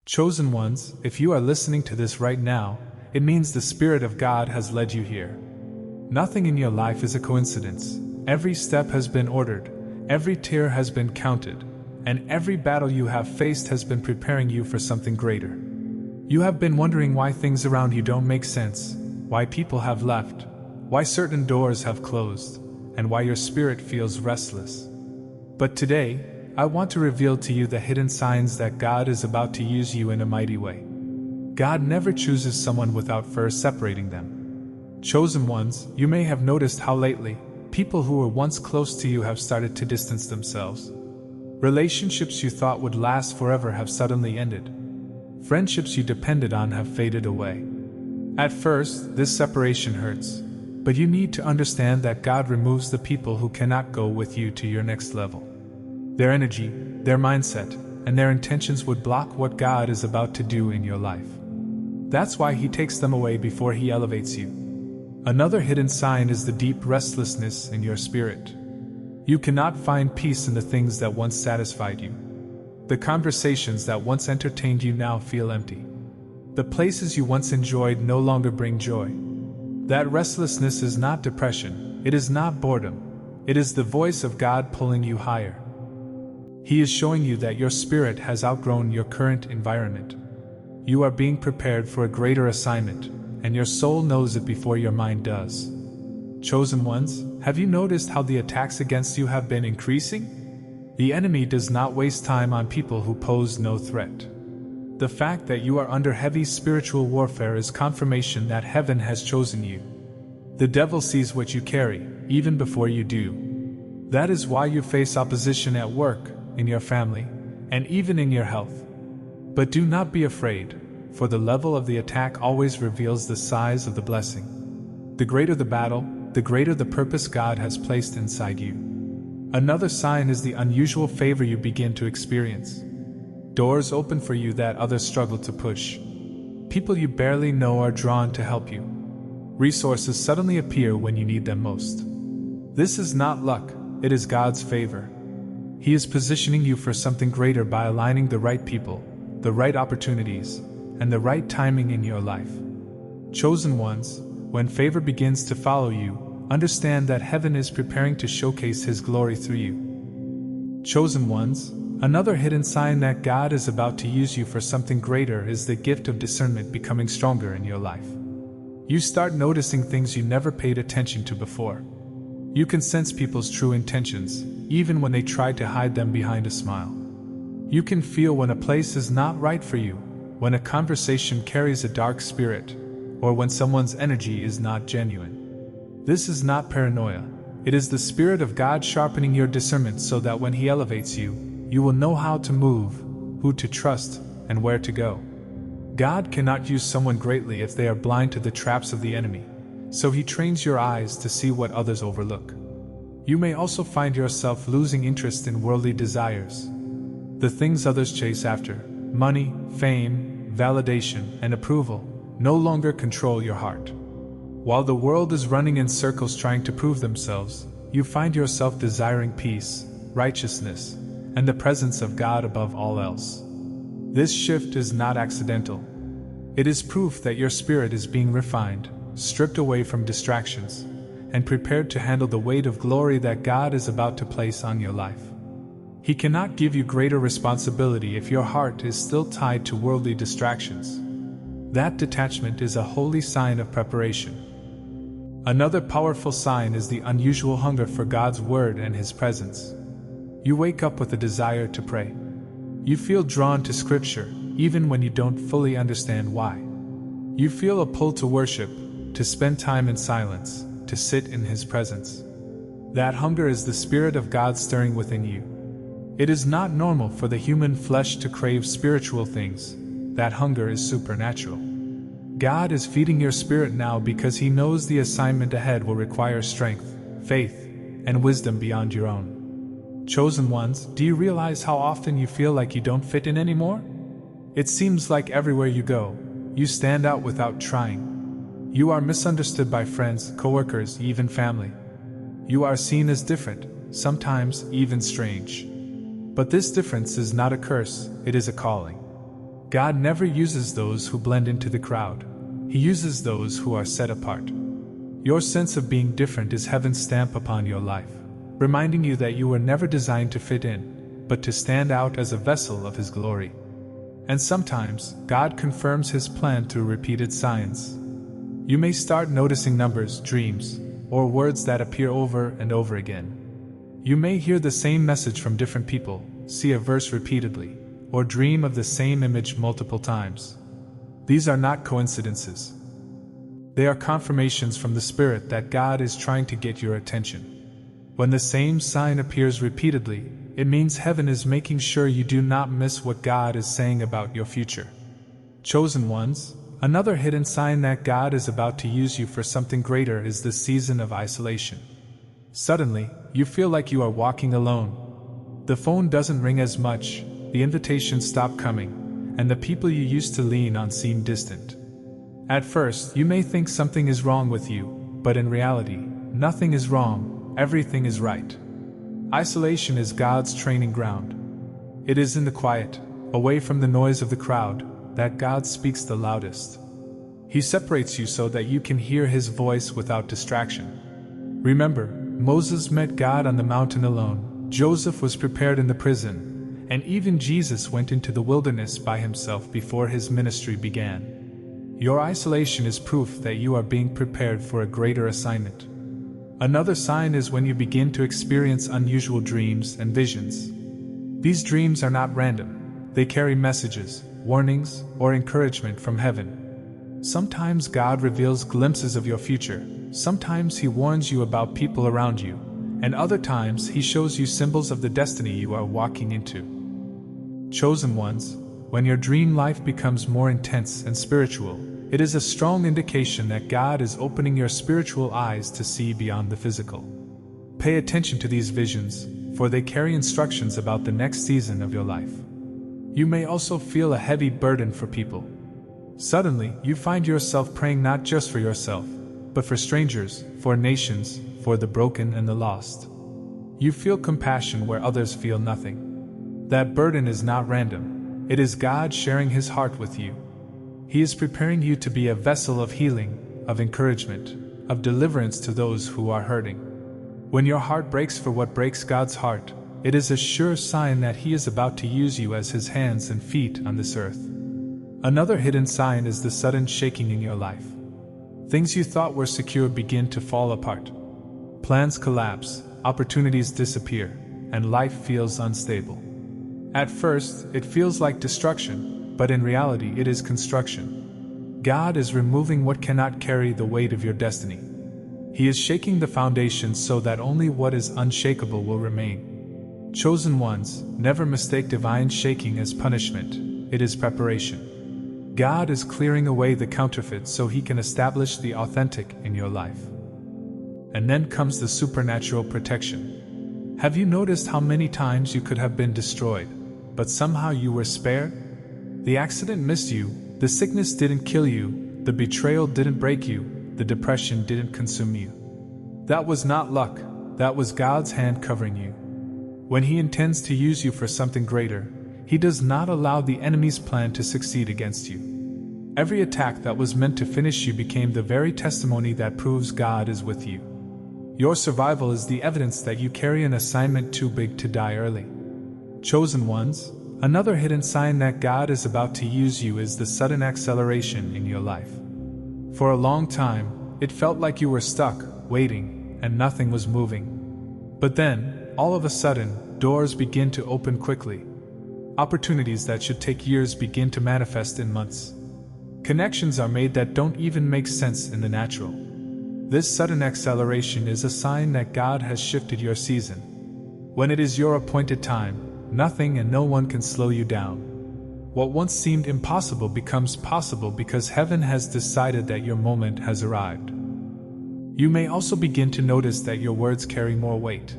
Chosen ones, if you are listening to this right now, it means the Spirit of God has led you here. Nothing in your life is a coincidence. Every step has been ordered, every tear has been counted, and every battle you have faced has been preparing you for something greater. You have been wondering why things around you don't make sense, why people have left, why certain doors have closed, and why your spirit feels restless. But today, I want to reveal to you the hidden signs that God is about to use you in a mighty way. God never chooses someone without first separating them. Chosen ones, you may have noticed how lately, people who were once close to you have started to distance themselves. Relationships you thought would last forever have suddenly ended. Friendships you depended on have faded away. At first, this separation hurts, but you need to understand that God removes the people who cannot go with you to your next level. Their energy, their mindset, and their intentions would block what God is about to do in your life. That's why He takes them away before He elevates you. Another hidden sign is the deep restlessness in your spirit. You cannot find peace in the things that once satisfied you. The conversations that once entertained you now feel empty. The places you once enjoyed no longer bring joy. That restlessness is not depression, it is not boredom, it is the voice of God pulling you higher. He is showing you that your spirit has outgrown your current environment. You are being prepared for a greater assignment, and your soul knows it before your mind does. Chosen ones, have you noticed how the attacks against you have been increasing? The enemy does not waste time on people who pose no threat. The fact that you are under heavy spiritual warfare is confirmation that heaven has chosen you. The devil sees what you carry, even before you do. That is why you face opposition at work, in your family, and even in your health. But do not be afraid, for the level of the attack always reveals the size of the blessing. The greater the battle, the greater the purpose God has placed inside you. Another sign is the unusual favor you begin to experience. Doors open for you that others struggle to push. People you barely know are drawn to help you. Resources suddenly appear when you need them most. This is not luck, it is God's favor. He is positioning you for something greater by aligning the right people, the right opportunities, and the right timing in your life. Chosen ones, when favor begins to follow you, understand that heaven is preparing to showcase His glory through you. Chosen ones, another hidden sign that God is about to use you for something greater is the gift of discernment becoming stronger in your life. You start noticing things you never paid attention to before. You can sense people's true intentions, even when they try to hide them behind a smile. You can feel when a place is not right for you, when a conversation carries a dark spirit, or when someone's energy is not genuine. This is not paranoia. It is the Spirit of God sharpening your discernment so that when He elevates you, you will know how to move, who to trust, and where to go. God cannot use someone greatly if they are blind to the traps of the enemy, so He trains your eyes to see what others overlook. You may also find yourself losing interest in worldly desires. The things others chase after, money, fame, validation, and approval, no longer control your heart. While the world is running in circles trying to prove themselves, you find yourself desiring peace, righteousness, and the presence of God above all else. This shift is not accidental. It is proof that your spirit is being refined, stripped away from distractions, and prepared to handle the weight of glory that God is about to place on your life. He cannot give you greater responsibility if your heart is still tied to worldly distractions. That detachment is a holy sign of preparation. Another powerful sign is the unusual hunger for God's Word and His presence. You wake up with a desire to pray. You feel drawn to Scripture, even when you don't fully understand why. You feel a pull to worship, to spend time in silence, to sit in His presence. That hunger is the Spirit of God stirring within you. It is not normal for the human flesh to crave spiritual things. That hunger is supernatural. God is feeding your spirit now because He knows the assignment ahead will require strength, faith, and wisdom beyond your own. Chosen ones, do you realize how often you feel like you don't fit in anymore? It seems like everywhere you go, you stand out without trying. You are misunderstood by friends, coworkers, even family. You are seen as different, sometimes even strange. But this difference is not a curse, it is a calling. God never uses those who blend into the crowd. He uses those who are set apart. Your sense of being different is heaven's stamp upon your life, reminding you that you were never designed to fit in, but to stand out as a vessel of His glory. And sometimes, God confirms His plan through repeated signs. You may start noticing numbers, dreams, or words that appear over and over again. You may hear the same message from different people, see a verse repeatedly, or dream of the same image multiple times. These are not coincidences. They are confirmations from the Spirit that God is trying to get your attention. When the same sign appears repeatedly, it means heaven is making sure you do not miss what God is saying about your future. Chosen ones, another hidden sign that God is about to use you for something greater is the season of isolation. Suddenly, you feel like you are walking alone. The phone doesn't ring as much, the invitations stop coming, and the people you used to lean on seem distant. At first, you may think something is wrong with you, but in reality, nothing is wrong, everything is right. Isolation is God's training ground. It is in the quiet, away from the noise of the crowd, that God speaks the loudest. He separates you so that you can hear His voice without distraction. Remember, Moses met God on the mountain alone, Joseph was prepared in the prison, and even Jesus went into the wilderness by himself before his ministry began. Your isolation is proof that you are being prepared for a greater assignment. Another sign is when you begin to experience unusual dreams and visions. These dreams are not random. They carry messages, warnings, or encouragement from heaven. Sometimes God reveals glimpses of your future, sometimes He warns you about people around you, and other times He shows you symbols of the destiny you are walking into. Chosen ones, when your dream life becomes more intense and spiritual, it is a strong indication that God is opening your spiritual eyes to see beyond the physical. Pay attention to these visions, for they carry instructions about the next season of your life. You may also feel a heavy burden for people. Suddenly, you find yourself praying not just for yourself, but for strangers, for nations, for the broken and the lost. You feel compassion where others feel nothing. That burden is not random. It is God sharing His heart with you. He is preparing you to be a vessel of healing, of encouragement, of deliverance to those who are hurting. When your heart breaks for what breaks God's heart, it is a sure sign that He is about to use you as His hands and feet on this earth. Another hidden sign is the sudden shaking in your life. Things you thought were secure begin to fall apart. Plans collapse, opportunities disappear, and life feels unstable. At first, it feels like destruction, but in reality it is construction. God is removing what cannot carry the weight of your destiny. He is shaking the foundations so that only what is unshakable will remain. Chosen ones, never mistake divine shaking as punishment. It is preparation. God is clearing away the counterfeit so He can establish the authentic in your life. And then comes the supernatural protection. Have you noticed how many times you could have been destroyed, but somehow you were spared? The accident missed you, the sickness didn't kill you, the betrayal didn't break you, the depression didn't consume you. That was not luck, that was God's hand covering you. When He intends to use you for something greater, He does not allow the enemy's plan to succeed against you. Every attack that was meant to finish you became the very testimony that proves God is with you. Your survival is the evidence that you carry an assignment too big to die early. Chosen ones, another hidden sign that God is about to use you is the sudden acceleration in your life. For a long time, it felt like you were stuck, waiting, and nothing was moving. But then, all of a sudden, doors begin to open quickly. Opportunities that should take years begin to manifest in months. Connections are made that don't even make sense in the natural. This sudden acceleration is a sign that God has shifted your season. When it is your appointed time, nothing and no one can slow you down. What once seemed impossible becomes possible because heaven has decided that your moment has arrived. You may also begin to notice that your words carry more weight.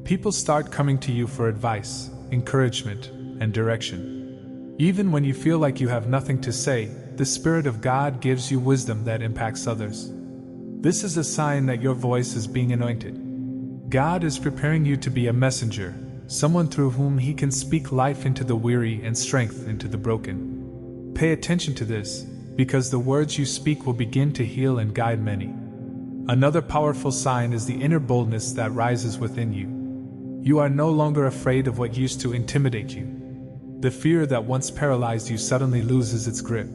People start coming to you for advice, encouragement, and direction. Even when you feel like you have nothing to say, the Spirit of God gives you wisdom that impacts others. This is a sign that your voice is being anointed. God is preparing you to be a messenger, someone through whom He can speak life into the weary and strength into the broken. Pay attention to this, because the words you speak will begin to heal and guide many. Another powerful sign is the inner boldness that rises within you. You are no longer afraid of what used to intimidate you. The fear that once paralyzed you suddenly loses its grip.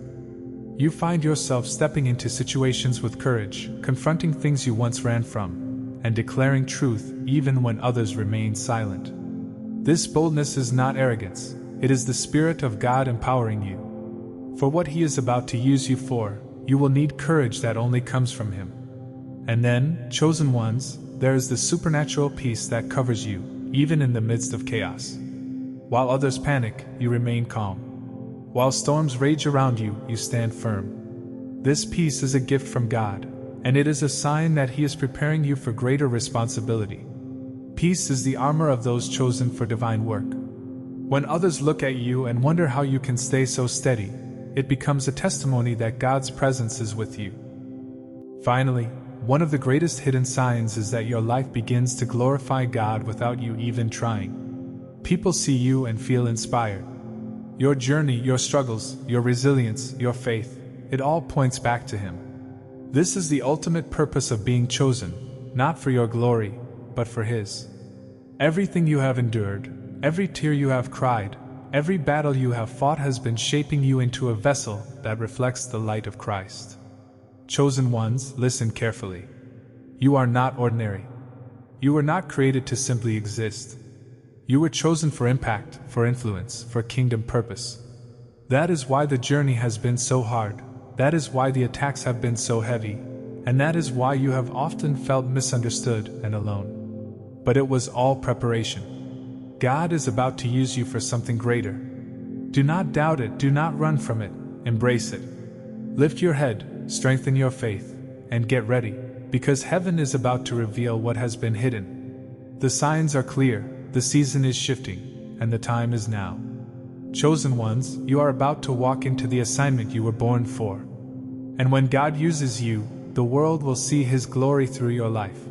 You find yourself stepping into situations with courage, confronting things you once ran from, and declaring truth even when others remain silent. This boldness is not arrogance, it is the Spirit of God empowering you. For what He is about to use you for, you will need courage that only comes from Him. And then, chosen ones, there is the supernatural peace that covers you, even in the midst of chaos. While others panic, you remain calm. While storms rage around you, you stand firm. This peace is a gift from God, and it is a sign that He is preparing you for greater responsibility. Peace is the armor of those chosen for divine work. When others look at you and wonder how you can stay so steady, it becomes a testimony that God's presence is with you. Finally, one of the greatest hidden signs is that your life begins to glorify God without you even trying. People see you and feel inspired. Your journey, your struggles, your resilience, your faith, it all points back to Him. This is the ultimate purpose of being chosen, not for your glory, but for His. Everything you have endured, every tear you have cried, every battle you have fought has been shaping you into a vessel that reflects the light of Christ. Chosen ones, listen carefully. You are not ordinary. You were not created to simply exist. You were chosen for impact, for influence, for kingdom purpose. That is why the journey has been so hard. That is why the attacks have been so heavy. And that is why you have often felt misunderstood and alone. But it was all preparation. God is about to use you for something greater. Do not doubt it, do not run from it, embrace it. Lift your head, strengthen your faith, and get ready, because heaven is about to reveal what has been hidden. The signs are clear, the season is shifting, and the time is now. Chosen ones, you are about to walk into the assignment you were born for. And when God uses you, the world will see His glory through your life.